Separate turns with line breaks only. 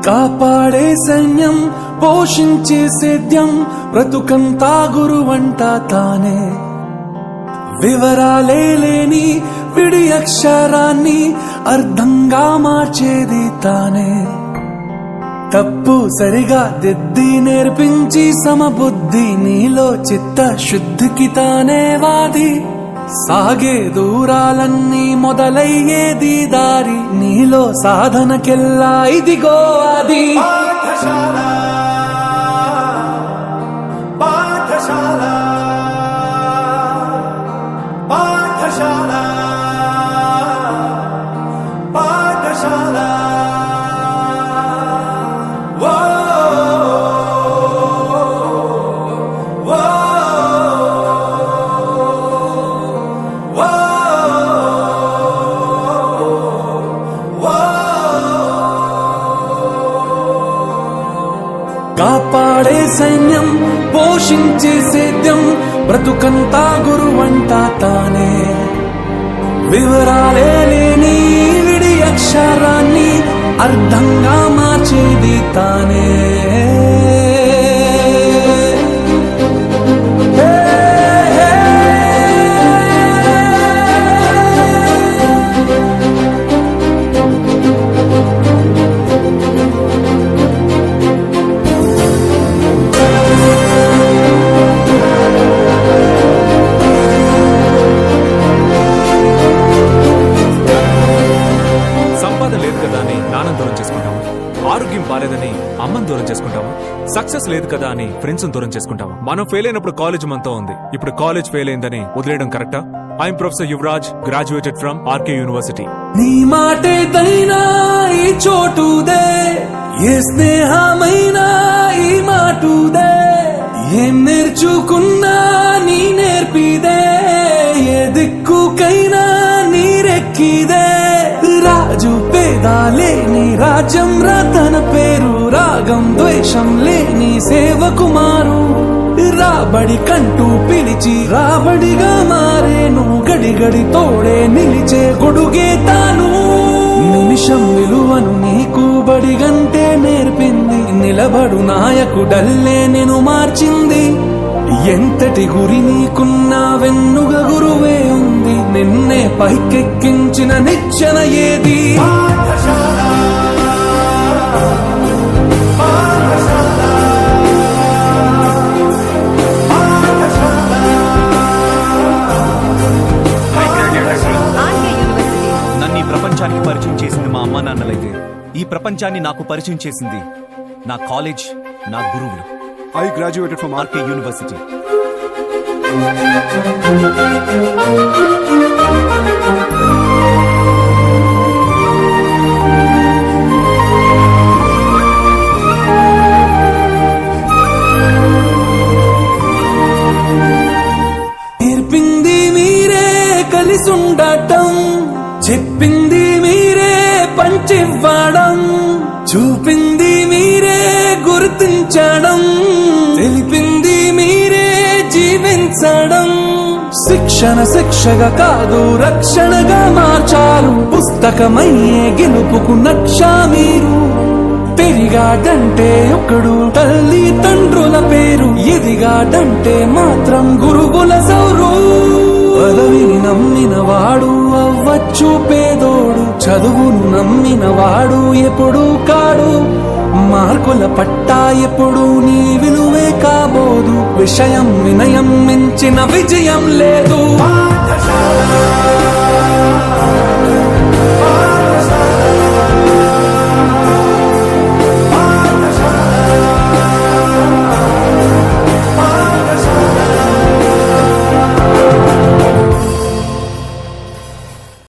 కాపాడే సైన్యం పోషించే సేద్యం బ్రతుకంతా గురువంట తానే వివరాలే లేని విడి అక్షరాన్ని అర్థంగా మార్చేది తానే తప్పు సరిగా దిద్ది నేర్పించి సమబుద్ధి నీలో చిత్త శుద్ధికి తానే వాది సాగే దూరాలన్నీ మొదలయ్యేది దారి నీలో సాధనకెల్లా ఇదిగో అది పాఠశాల పాఠశాల పాఠశాల పాఠశాల కాపాడే సైన్యం పోషించే సేద్యం బ్రతుకంతా గురువంట తానే వివరాలే లేని విడి అక్షరాన్ని అర్థంగా మార్చేది తానే
ఆరోగ్యం బాలేదని అమ్మని దూరం చేసుకుంటాము. సక్సెస్ లేదు కదా అని ఫ్రెండ్స్ దూరం చేసుకుంటాము. మనం ఫెయిల్ అయినప్పుడు కాలేజ్ మనతో ఉంది. ఇప్పుడు కాలేజ్ ఫెయిల్ అయిందని వదిలేయడం కరెక్టా? I'm professor Yuvraj, graduated from RK university.
నీ మాటేదైనా ఈ చోటుదే, ఏ స్నేహమైనా ఈ మాటుదే, ఏం నేర్చుకున్నా నీ నేర్పిదే, ఏ దిక్కుకైనా నీరెక్కిదే. రాజు పేదా లేని రాజ్యం రతన పేరు, రాగం ద్వేషం లేని సేవకుమారు. రాబడి కంటూ పిలిచి రాబడిగా మారేను, గడి గడి తోడే నిలిచే గొడుగే తాను. నిమిషం విలువను నీకు బడిగంటే నేర్పింది, నిలబడు నాయకుడల్లే నేను మార్చింది. ఎంతటి గురి నీకున్నా వెన్నుగ గురువే ఉంది, నిన్నే పైకెక్కించిన నిచ్చెన ఏది?
నన్ను ఈ ప్రపంచానికి పరిచయం చేసింది మా అమ్మా నాన్నలైతే, ఈ ప్రపంచాన్ని నాకు పరిచయం చేసింది నా కాలేజ్, నా గురువులు.
I graduated from
RK University.
నేర్పింది మీరే కలిసుండటం, చెప్పింది మీరే పంచివ్వడం, చూపింది మీరే గుర్తించడం, తెలిపింది మీరే జీవించడం. శిక్షణ శిక్షగా కాదు రక్షణగా మార్చారు, పుస్తకమయ్యే గెలుపుకు నక్షా మీరు. పెరిగాడంటే ఒకడు తల్లి తండ్రుల పేరు, ఎదిగాడంటే మాత్రం గురువుల సౌరు. పదవిని నమ్మిన వాడు అవ్వచ్చు పేదోడు, చదువును నమ్మిన వాడు ఎప్పుడు కాడు. మార్కుల పట్టా ఎప్పుడు నీ విలువే కాబోదు, విషయం వినయం మించిన విజయం లేదు. పాఠశాల